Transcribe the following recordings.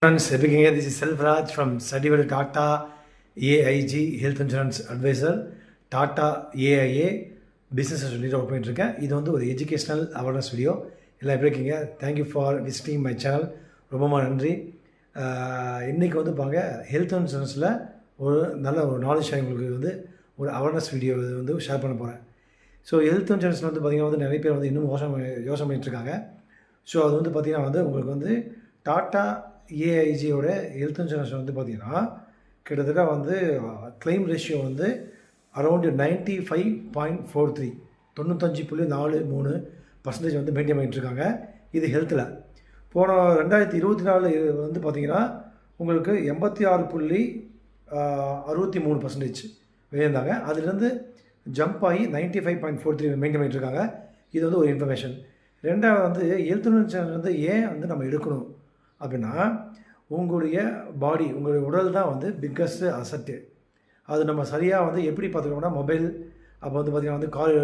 Friends, speaking here, this is Selvraj from Certified Tata AIG Health Insurance Advisor, Tata AIA Business சொல்லி work பண்ணிட்டுருக்கேன். இது வந்து ஒரு educational awareness video. எல்லாம் எப்படி இருக்கீங்க? Thank you for visiting my channel. ரொம்ப நன்றி. இன்றைக்கி வந்து பாருங்க, ஹெல்த் இன்சூரன்ஸில் ஒரு நல்ல ஒரு நாலேஜ் உங்களுக்கு வந்து ஒரு அவேர்னஸ் வீடியோ வந்து ஷேர் பண்ண போகிறேன். ஸோ ஹெல்த் இன்சூரன்ஸில் வந்து பார்த்திங்கன்னா வந்து நிறைய பேர் வந்து இன்னும் யோசனை பண்ணிட்டுருக்காங்க. ஸோ அது வந்து பார்த்திங்கன்னா வந்து உங்களுக்கு வந்து டாட்டா ஏஐஜியோட ஹெல்த் இன்சூரன்ஸ் வந்து பார்த்திங்கன்னா கிட்டத்தட்ட வந்து கிளைம் ரேஷியோ வந்து அரௌண்டு 95.43 95.43% வந்து மெயின்டைன் பண்ணிட்டுருக்காங்க. இது ஹெல்த்தில் போன 2024 வந்து பார்த்திங்கன்னா உங்களுக்கு 86.63% வெளியிருந்தாங்க. அதுலேருந்து ஜம்ப் ஆகி 95.43 மெயின்டைன் பண்ணிட்டுருக்காங்க. இது வந்து ஒரு இன்ஃபர்மேஷன். ரெண்டாவது வந்து ஹெல்த் இன்சூரன்ஸ் வந்து ஏன் வந்து நம்ம எடுக்கணும் அப்படின்னா, உங்களுடைய பாடி, உங்களுடைய உடல் தான் வந்து பிக்கஸ்ட்டு அசட்டு. அது நம்ம சரியாக வந்து எப்படி பார்த்துக்கணும்னா, மொபைல், அப்போ வந்து பார்த்திங்கன்னா வந்து கார்,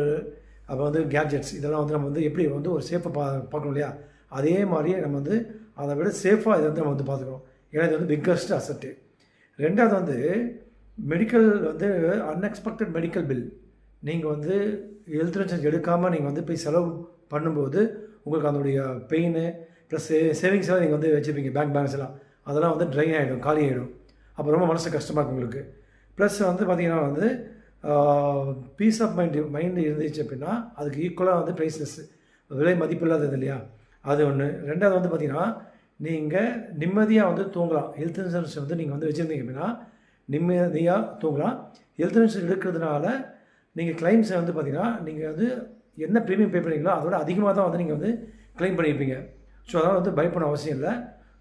அப்போ வந்து கேட்ஜெட்ஸ், இதெல்லாம் வந்து நம்ம வந்து எப்படி வந்து ஒரு சேஃபாக பார்க்கணும் இல்லையா? அதே மாதிரியே நம்ம வந்து அதை விட சேஃபாக இதை வந்து நம்ம வந்து பார்த்துக்கணும். ஏன்னா இது வந்து பிக்கஸ்ட் அசட்டு. ரெண்டாவது வந்து மெடிக்கல் வந்து அன்எக்ஸ்பெக்டட் மெடிக்கல் பில், நீங்கள் வந்து ஹெல்த் இன்சூரன்ஸ் எடுக்காமல் நீங்கள் வந்து போய் செலவு பண்ணும்போது உங்களுக்கு அதனுடைய பெயின் ப்ளஸ் சேவிங்ஸ் எல்லாம் நீங்கள் வந்து வச்சுருப்பீங்க, பேங்க் பேலன்ஸ் எல்லாம், அதெல்லாம் வந்து ட்ரை ஆகிடும், காலி ஆகிடும். அப்போ ரொம்ப மனசு கஷ்டமாக இருக்கும் உங்களுக்கு. ப்ளஸ் வந்து பார்த்திங்கன்னா வந்து பீஸ் ஆஃப் மைண்டு இருந்துச்சு அப்படின்னா அதுக்கு ஈக்குவலாக வந்து ப்ரைஸ்லெஸ், விலை மதிப்பில்லாதது இல்லையா? அது ஒன்று. ரெண்டாவது வந்து பார்த்திங்கன்னா நீங்கள் நிம்மதியாக வந்து தூங்கலாம். ஹெல்த் இன்சூரன்ஸ் வந்து நீங்கள் வந்து வச்சுருந்தீங்க அப்படின்னா நிம்மதியாக தூங்கலாம். ஹெல்த் இன்சூரன்ஸ் எடுக்கிறதுனால நீங்கள் கிளைம்ஸை வந்து பார்த்திங்கன்னா நீங்கள் வந்து என்ன ப்ரீமியம் பே பண்ணிங்களோ அதோட அதிகமாக தான் வந்து நீங்கள் வந்து கிளைம் பண்ணியிருப்பீங்க. ஸோ அதனால் வந்து பயப்பட அவசியம் இல்லை.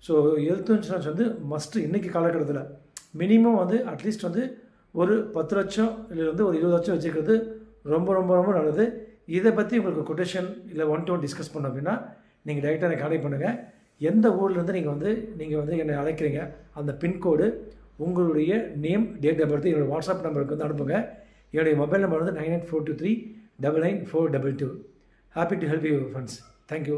ஸோ ஹெல்த் இன்சூரன்ஸ் வந்து மஸ்ட்டு இன்றைக்கி காலகட்டத்தில் மினிமம் வந்து அட்லீஸ்ட் வந்து ஒரு 10 லட்சம் இல்லை வந்து ஒரு 20 லட்சம் வச்சுக்கிறது ரொம்ப நல்லது. இதை பற்றி உங்களுக்கு கொட்டேஷன் இல்லை 1-to-1 டிஸ்கஸ் பண்ணோம் அப்படின்னா நீங்கள் டைரெக்டாக எனக்கு கான்டெக்ட் பண்ணுங்கள். எந்த ஊர்லேருந்து நீங்கள் வந்து என்னை அழைக்கிறீங்க, அந்த பின்கோடு, உங்களுடைய நேம், டேட் ஆஃப் பர்த் என்னோடய வாட்ஸ்அப் நம்பருக்கு வந்து அனுப்புங்க. என்னுடைய மொபைல் நம்பர் வந்து 9842399422. Happy to help you friends. Thank you.